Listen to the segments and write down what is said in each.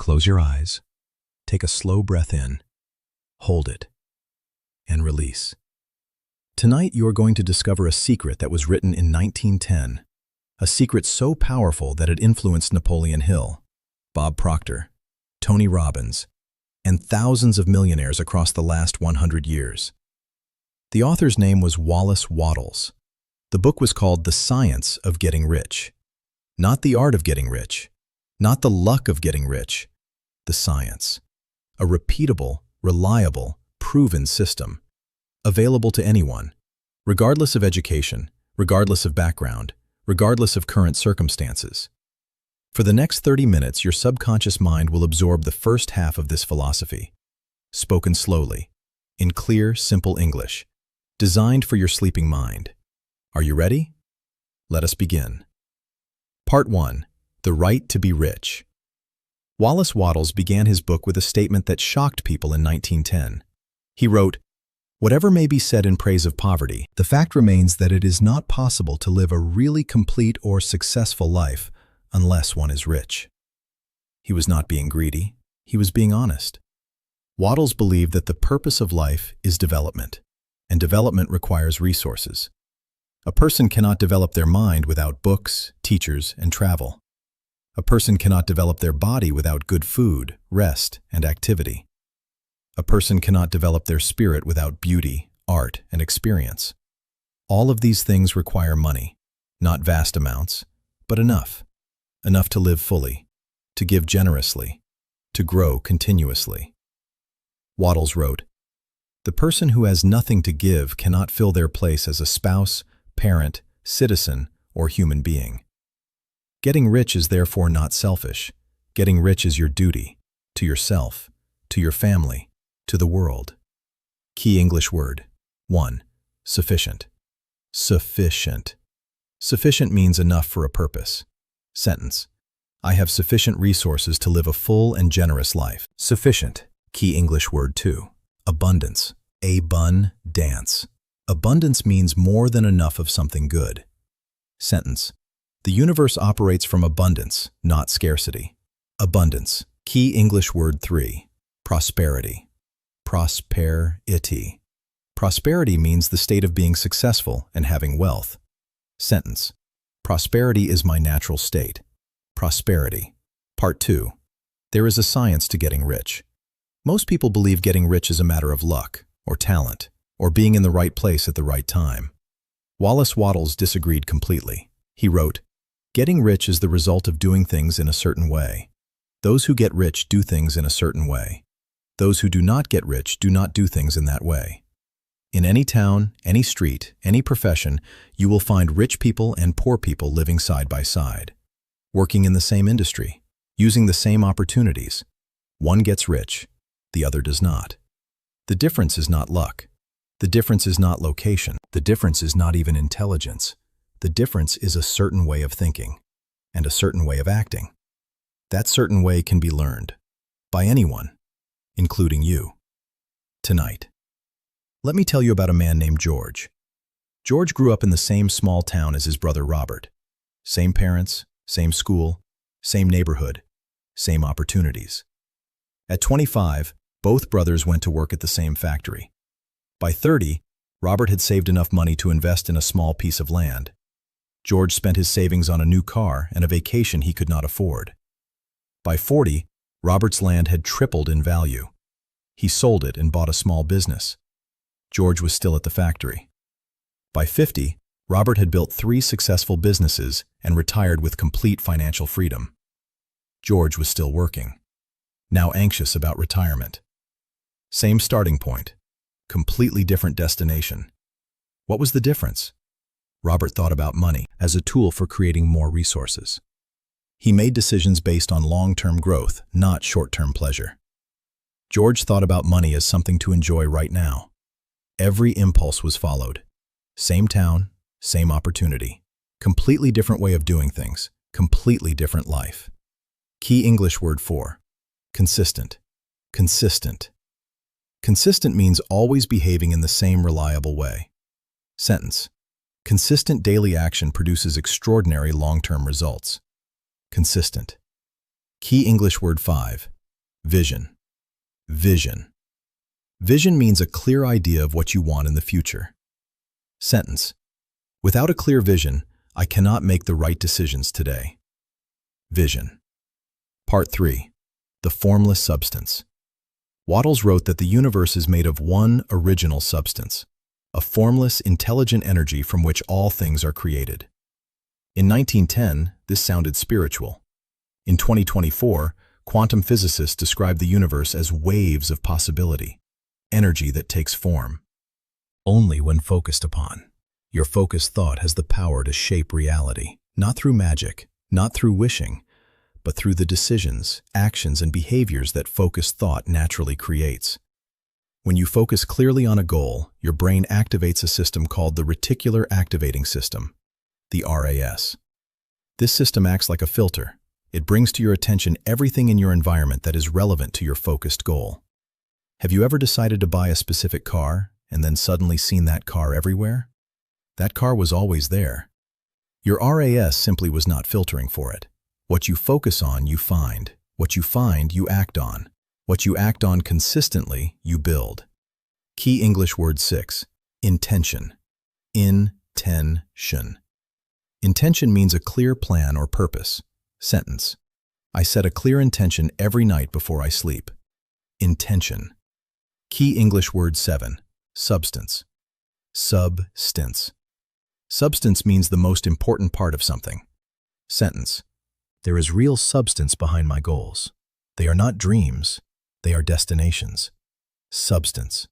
Close your eyes, take a slow breath in, hold it, and release. Tonight you are going to discover a secret that was written in 1910, a secret so powerful that it influenced Napoleon Hill, Bob Proctor, Tony Robbins, and thousands of millionaires across the last 100 years. The author's name was Wallace Wattles. The book was called The Science of Getting Rich. Not the art of getting rich, not the luck of getting rich, the science. A repeatable, reliable, proven system, available to anyone, regardless of education, regardless of background, regardless of current circumstances. For the next 30 minutes, your subconscious mind will absorb the first half of this philosophy, spoken slowly, in clear, simple English, designed for your sleeping mind. Are you ready? Let us begin. Part 1. The Right to be Rich. Wallace Wattles began his book with a statement that shocked people in 1910. He wrote, "Whatever may be said in praise of poverty, the fact remains that it is not possible to live a really complete or successful life unless one is rich." He was not being greedy, he was being honest. Wattles believed that the purpose of life is development, and development requires resources. A person cannot develop their mind without books, teachers, and travel. A person cannot develop their body without good food, rest, and activity. A person cannot develop their spirit without beauty, art, and experience. All of these things require money, not vast amounts, but enough. Enough to live fully, to give generously, to grow continuously. Wattles wrote, "The person who has nothing to give cannot fill their place as a spouse, parent, citizen, or human being. Getting rich is therefore not selfish. Getting rich is your duty, to yourself, to your family, to the world." Key English word. 1. Sufficient. Sufficient. Sufficient means enough for a purpose. Sentence. I have sufficient resources to live a full and generous life. Sufficient. Key English word 2. Abundance. Abundance. Abundance means more than enough of something good. Sentence. The universe operates from abundance, not scarcity. Abundance. Key English word 3. Prosperity. Prosperity. Prosperity means the state of being successful and having wealth. Sentence. Prosperity is my natural state. Prosperity. Part 2. There is a science to getting rich. Most people believe getting rich is a matter of luck, or talent, or being in the right place at the right time. Wallace Wattles disagreed completely. He wrote, "Getting rich is the result of doing things in a certain way. Those who get rich do things in a certain way. Those who do not get rich do not do things in that way. In any town, any street, any profession, you will find rich people and poor people living side by side, working in the same industry, using the same opportunities. One gets rich, the other does not. The difference is not luck. The difference is not location. The difference is not even intelligence. The difference is a certain way of thinking and a certain way of acting. That certain way can be learned by anyone, including you. Tonight, let me tell you about a man named George. George grew up in the same small town as his brother Robert. Same parents, same school, same neighborhood, same opportunities. At 25, both brothers went to work at the same factory. By 30, Robert had saved enough money to invest in a small piece of land. George spent his savings on a new car and a vacation he could not afford. By 40, Robert's land had tripled in value. He sold it and bought a small business. George was still at the factory. By 50, Robert had built 3 successful businesses and retired with complete financial freedom. George was still working, now anxious about retirement. Same starting point, completely different destination. What was the difference? Robert thought about money as a tool for creating more resources. He made decisions based on long-term growth, not short-term pleasure. George thought about money as something to enjoy right now. Every impulse was followed. Same town, same opportunity. Completely different way of doing things, completely different life. Key English word 4. Consistent. Consistent. Consistent means always behaving in the same reliable way. Sentence. Consistent daily action produces extraordinary long-term results. Consistent. Key English word 5. Vision. Vision. Vision means a clear idea of what you want in the future. Sentence. Without a clear vision, I cannot make the right decisions today. Vision. Part 3. The formless substance. Wattles wrote that the universe is made of one original substance, a formless, intelligent energy from which all things are created. In 1910, this sounded spiritual. In 2024, quantum physicists describe the universe as waves of possibility, energy that takes form. Only when focused upon. Your focused thought has the power to shape reality, not through magic, not through wishing, but through the decisions, actions, and behaviors that focused thought naturally creates. When you focus clearly on a goal, your brain activates a system called the reticular activating system, the RAS. This system acts like a filter. It brings to your attention everything in your environment that is relevant to your focused goal. Have you ever decided to buy a specific car and then suddenly seen that car everywhere? That car was always there. Your RAS simply was not filtering for it. What you focus on, you find. What you find, you act on. What you act on consistently, you build. Key English word 6. Intention. Intention. Intention means a clear plan or purpose. Sentence. I set a clear intention every night before I sleep. Intention. Key English word 7. Substance. Substance. Substance means the most important part of something. Sentence. There is real substance behind my goals. They are not dreams. They are destinations. Substance.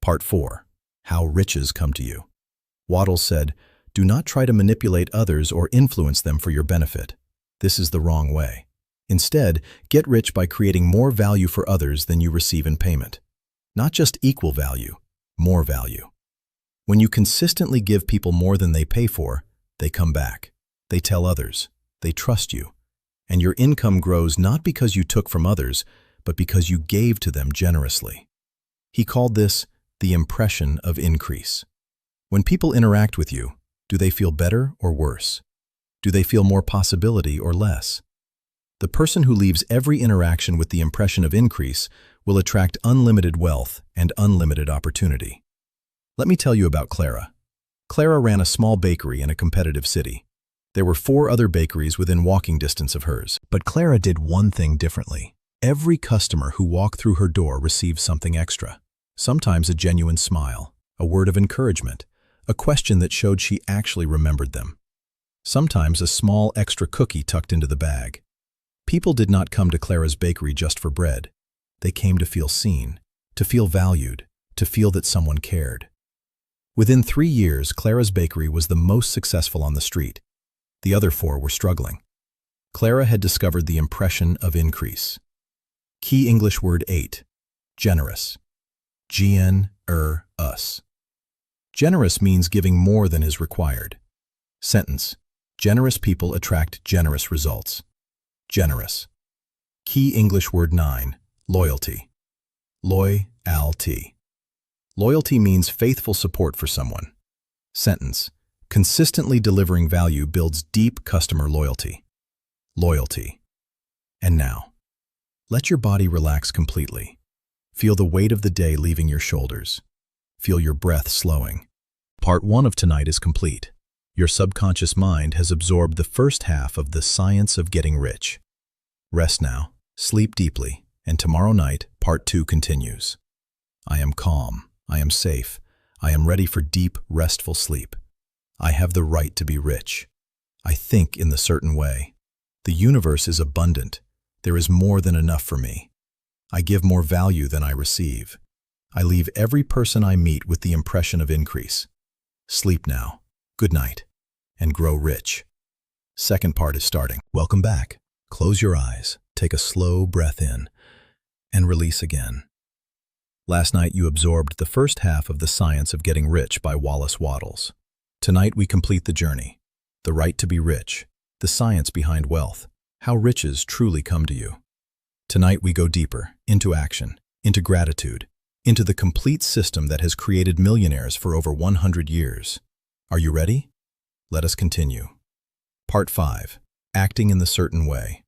Part 4. How riches come to you. Wattles said, do not try to manipulate others or influence them for your benefit. This is the wrong way. Instead, get rich by creating more value for others than you receive in payment. Not just equal value, more value. When you consistently give people more than they pay for, they come back. They tell others. They trust you. And your income grows not because you took from others, but because you gave to them generously. He called this the impression of increase. When people interact with you, do they feel better or worse? Do they feel more possibility or less? The person who leaves every interaction with the impression of increase will attract unlimited wealth and unlimited opportunity. Let me tell you about Clara. Clara ran a small bakery in a competitive city. There were 4 other bakeries within walking distance of hers, but Clara did one thing differently. Every customer who walked through her door received something extra. Sometimes a genuine smile, a word of encouragement, a question that showed she actually remembered them. Sometimes a small extra cookie tucked into the bag. People did not come to Clara's bakery just for bread. They came to feel seen, to feel valued, to feel that someone cared. Within 3 years, Clara's bakery was the most successful on the street. The other 4 were struggling. Clara had discovered the impression of increase. Key English word 8. Generous. Generous. Generous means giving more than is required. Sentence. Generous people attract generous results. Generous. Key English word 9. Loyalty. Loyalty. Loyalty means faithful support for someone. Sentence. Consistently delivering value builds deep customer loyalty. Loyalty. And now, let your body relax completely. Feel the weight of the day leaving your shoulders. Feel your breath slowing. Part 1 of tonight is complete. Your subconscious mind has absorbed the first half of the science of getting rich. Rest now, sleep deeply, and tomorrow night, part 2 continues. I am calm. I am safe. I am ready for deep, restful sleep. I have the right to be rich. I think in the certain way. The universe is abundant. There is more than enough for me. I give more value than I receive. I leave every person I meet with the impression of increase. Sleep now. Good night. And grow rich. Second part is starting. Welcome back. Close your eyes. Take a slow breath in. And release again. Last night you absorbed the first half of The Science of Getting Rich by Wallace Wattles. Tonight we complete the journey. The right to be rich. The science behind wealth. How riches truly come to you. Tonight we go deeper, into action, into gratitude, into the complete system that has created millionaires for over 100 years. Are you ready? Let us continue. Part 5. Acting in the Certain Way.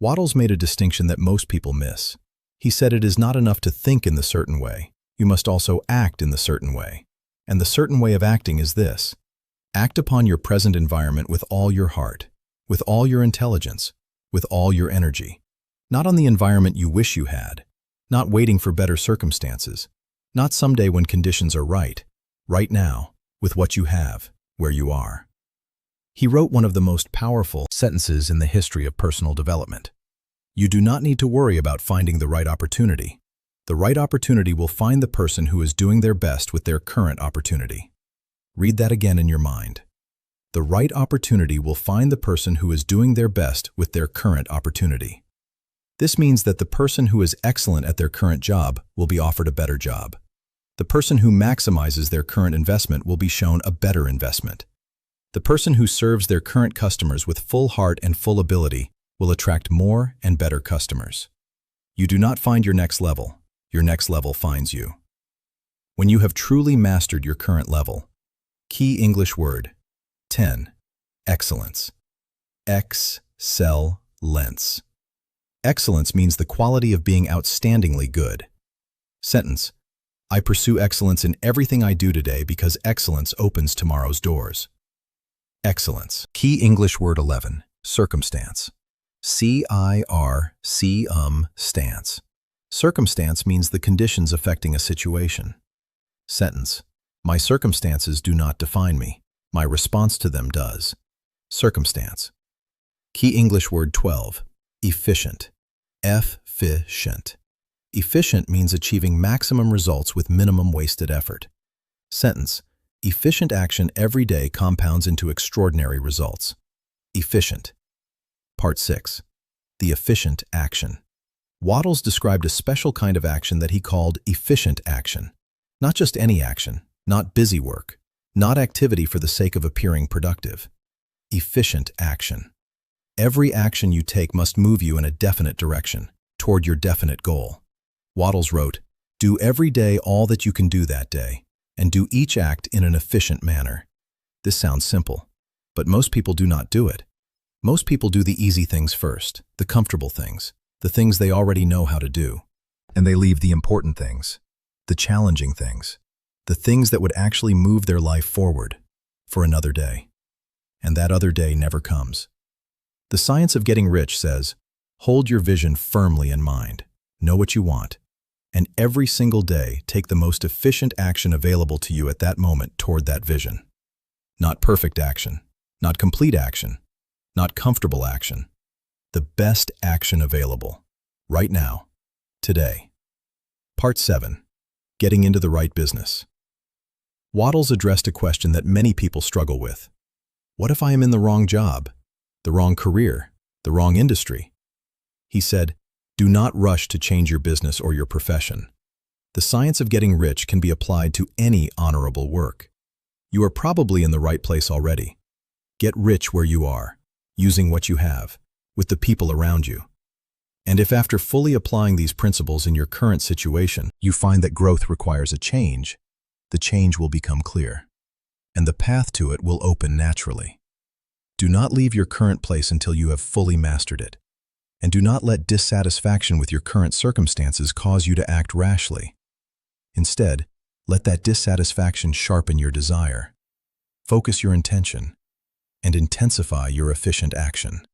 Wattles made a distinction that most people miss. He said it is not enough to think in the certain way. You must also act in the certain way. And the certain way of acting is this: act upon your present environment with all your heart, with all your intelligence, with all your energy. Not on the environment you wish you had, not waiting for better circumstances, not someday when conditions are right now, with what you have, where you are. He wrote one of the most powerful sentences in the history of personal development. You do not need to worry about finding the right opportunity. The right opportunity will find the person who is doing their best with their current opportunity. Read that again in your mind. The right opportunity will find the person who is doing their best with their current opportunity. This means that the person who is excellent at their current job will be offered a better job. The person who maximizes their current investment will be shown a better investment. The person who serves their current customers with full heart and full ability will attract more and better customers. You do not find your next level finds you. When you have truly mastered your current level. Key English word. 10. Excellence. Excellence. Excellence means the quality of being outstandingly good. Sentence: I pursue excellence in everything I do today because excellence opens tomorrow's doors. Excellence. Key English word 11. Circumstance. Stance. Circumstance means the conditions affecting a situation. Sentence: my circumstances do not define me. My response to them does. Circumstance. Key English word 12. Efficient. Efficient. Efficient means achieving maximum results with minimum wasted effort. Sentence: efficient action every day compounds into extraordinary results. Efficient. Part 6. The efficient action. Wattles described a special kind of action that he called efficient action. Not just any action, not busy work, not activity for the sake of appearing productive. Efficient action. Every action you take must move you in a definite direction, toward your definite goal. Wattles wrote, "Do every day all that you can do that day, and do each act in an efficient manner." This sounds simple, but most people do not do it. Most people do the easy things first, the comfortable things, the things they already know how to do, and they leave the important things, the challenging things, the things that would actually move their life forward, for another day. And that other day never comes. The Science of Getting Rich says, hold your vision firmly in mind, know what you want, and every single day take the most efficient action available to you at that moment toward that vision. Not perfect action, not complete action, not comfortable action. The best action available, right now, today. Part 7. Getting into the right business. Wattles addressed a question that many people struggle with. What if I am in the wrong job, the wrong career, the wrong industry? He said, do not rush to change your business or your profession. The science of getting rich can be applied to any honorable work. You are probably in the right place already. Get rich where you are, using what you have, with the people around you. And if after fully applying these principles in your current situation, you find that growth requires a change, the change will become clear, and the path to it will open naturally. Do not leave your current place until you have fully mastered it, and do not let dissatisfaction with your current circumstances cause you to act rashly. Instead, let that dissatisfaction sharpen your desire, focus your intention, and intensify your efficient action,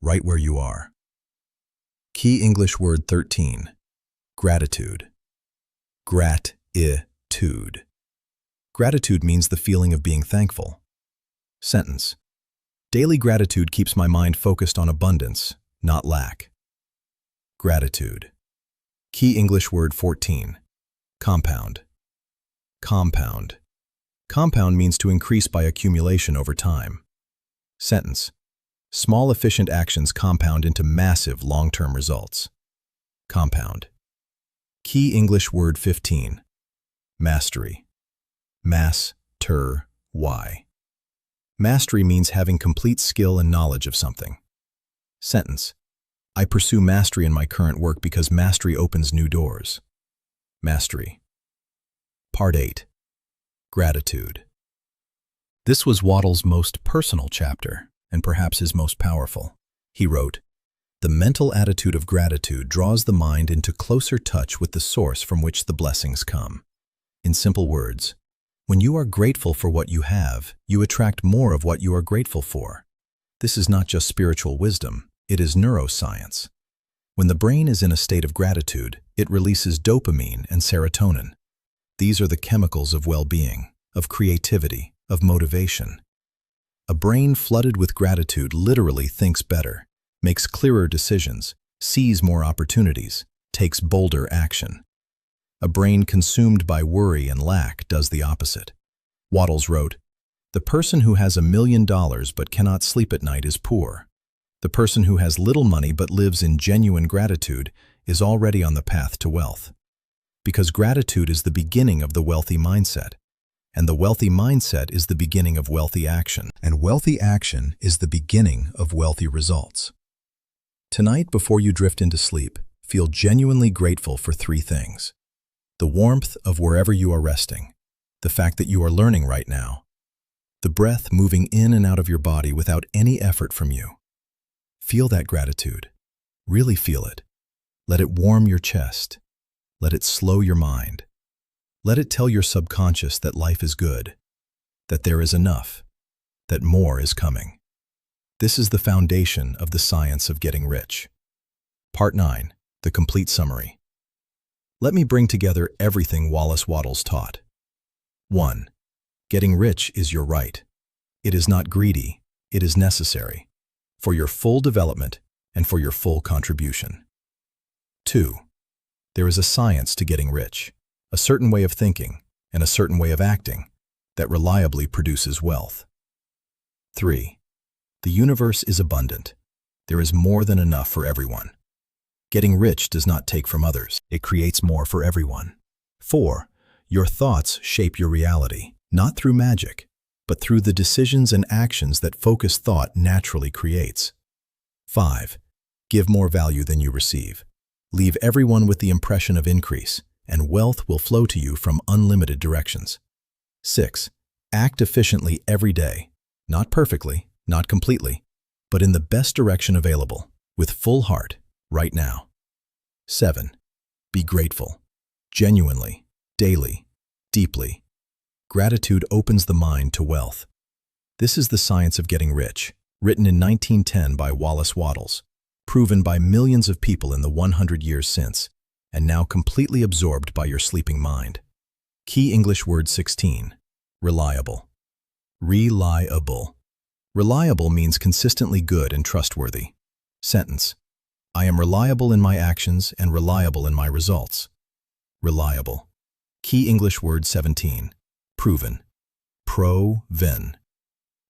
right where you are. Key English word 13. Gratitude. Gratitude. Gratitude means the feeling of being thankful. Sentence: daily gratitude keeps my mind focused on abundance, not lack. Gratitude. Key English word 14. Compound. Compound. Compound means to increase by accumulation over time. Sentence: small efficient actions compound into massive long-term results. Compound. Key English word 15. Mastery. Master-y. Mastery means having complete skill and knowledge of something. Sentence: I pursue mastery in my current work because mastery opens new doors. Mastery. Part 8. Gratitude. This was Wattles' most personal chapter, and perhaps his most powerful. He wrote, The mental attitude of gratitude draws the mind into closer touch with the source from which the blessings come. In simple words, when you are grateful for what you have, you attract more of what you are grateful for. This is not just spiritual wisdom, it is neuroscience. When the brain is in a state of gratitude, it releases dopamine and serotonin. These are the chemicals of well-being, of creativity, of motivation. A brain flooded with gratitude literally thinks better, makes clearer decisions, sees more opportunities, takes bolder action. A brain consumed by worry and lack does the opposite. Wattles wrote, "The person who has $1 million but cannot sleep at night is poor. The person who has little money but lives in genuine gratitude is already on the path to wealth." Because gratitude is the beginning of the wealthy mindset, and the wealthy mindset is the beginning of wealthy action, and wealthy action is the beginning of wealthy results. Tonight, before you drift into sleep, feel genuinely grateful for 3 things. The warmth of wherever you are resting, the fact that you are learning right now, the breath moving in and out of your body without any effort from you. Feel that gratitude. Really feel it. Let it warm your chest. Let it slow your mind. Let it tell your subconscious that life is good, that there is enough, that more is coming. This is the foundation of the science of getting rich. Part 9, the complete summary. Let me bring together everything Wallace Wattles taught. 1. Getting rich is your right. It is not greedy, it is necessary, for your full development and for your full contribution. 2. There is a science to getting rich, a certain way of thinking and a certain way of acting that reliably produces wealth. 3. The universe is abundant. There is more than enough for everyone. Getting rich does not take from others. It creates more for everyone. 4. Your thoughts shape your reality, not through magic, but through the decisions and actions that focused thought naturally creates. 5. Give more value than you receive. Leave everyone with the impression of increase, and wealth will flow to you from unlimited directions. 6. Act efficiently every day, not perfectly, not completely, but in the best direction available, with full heart, right now. 7. Be grateful, genuinely, daily, deeply. Gratitude opens the mind to wealth. This is the science of getting rich, written in 1910 by Wallace Wattles, proven by millions of people in the 100 years since, and now completely absorbed by your sleeping mind. Key English word 16. Reliable. Reliable. Reliable means consistently good and trustworthy. Sentence. I am reliable in my actions and reliable in my results. Reliable. Key English word 17. Proven. Proven.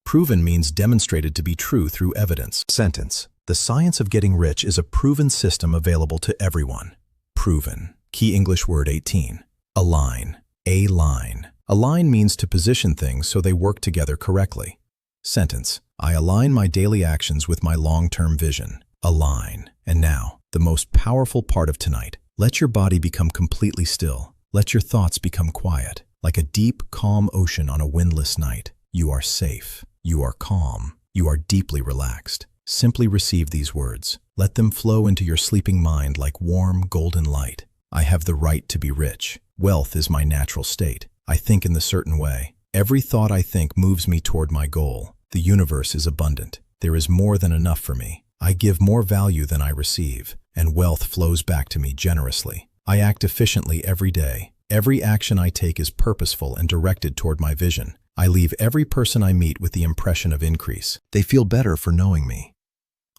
Proven means demonstrated to be true through evidence. Sentence. The science of getting rich is a proven system available to everyone. Proven. Key English word 18. Align. Align. Align means to position things so they work together correctly. Sentence. I align my daily actions with my long-term vision. Align. And now, the most powerful part of tonight. Let your body become completely still. Let your thoughts become quiet. Like a deep, calm ocean on a windless night. You are safe. You are calm. You are deeply relaxed. Simply receive these words. Let them flow into your sleeping mind like warm, golden light. I have the right to be rich. Wealth is my natural state. I think in the certain way. Every thought I think moves me toward my goal. The universe is abundant. There is more than enough for me. I give more value than I receive, and wealth flows back to me generously. I act efficiently every day. Every action I take is purposeful and directed toward my vision. I leave every person I meet with the impression of increase. They feel better for knowing me.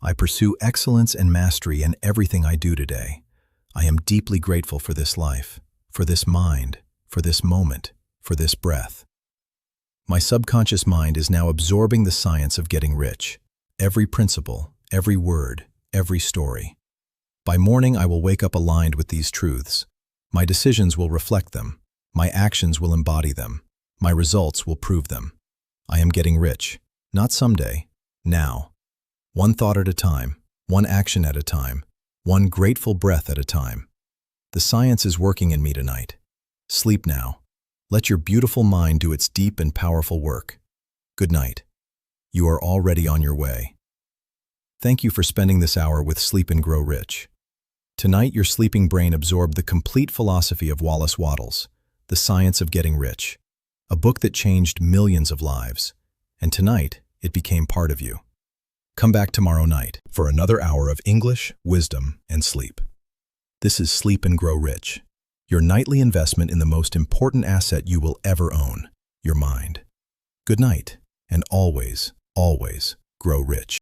I pursue excellence and mastery in everything I do today. I am deeply grateful for this life, for this mind, for this moment, for this breath. My subconscious mind is now absorbing the science of getting rich. Every principle, every word, every story. By morning, I will wake up aligned with these truths. My decisions will reflect them. My actions will embody them. My results will prove them. I am getting rich, not someday, now. One thought at a time, one action at a time, one grateful breath at a time. The science is working in me tonight. Sleep now. Let your beautiful mind do its deep and powerful work. Good night. You are already on your way. Thank you for spending this hour with Sleep and Grow Rich. Tonight, your sleeping brain absorbed the complete philosophy of Wallace Wattles, The Science of Getting Rich, a book that changed millions of lives. And tonight, it became part of you. Come back tomorrow night for another hour of English, wisdom, and sleep. This is Sleep and Grow Rich, your nightly investment in the most important asset you will ever own, your mind. Good night, and always, always grow rich.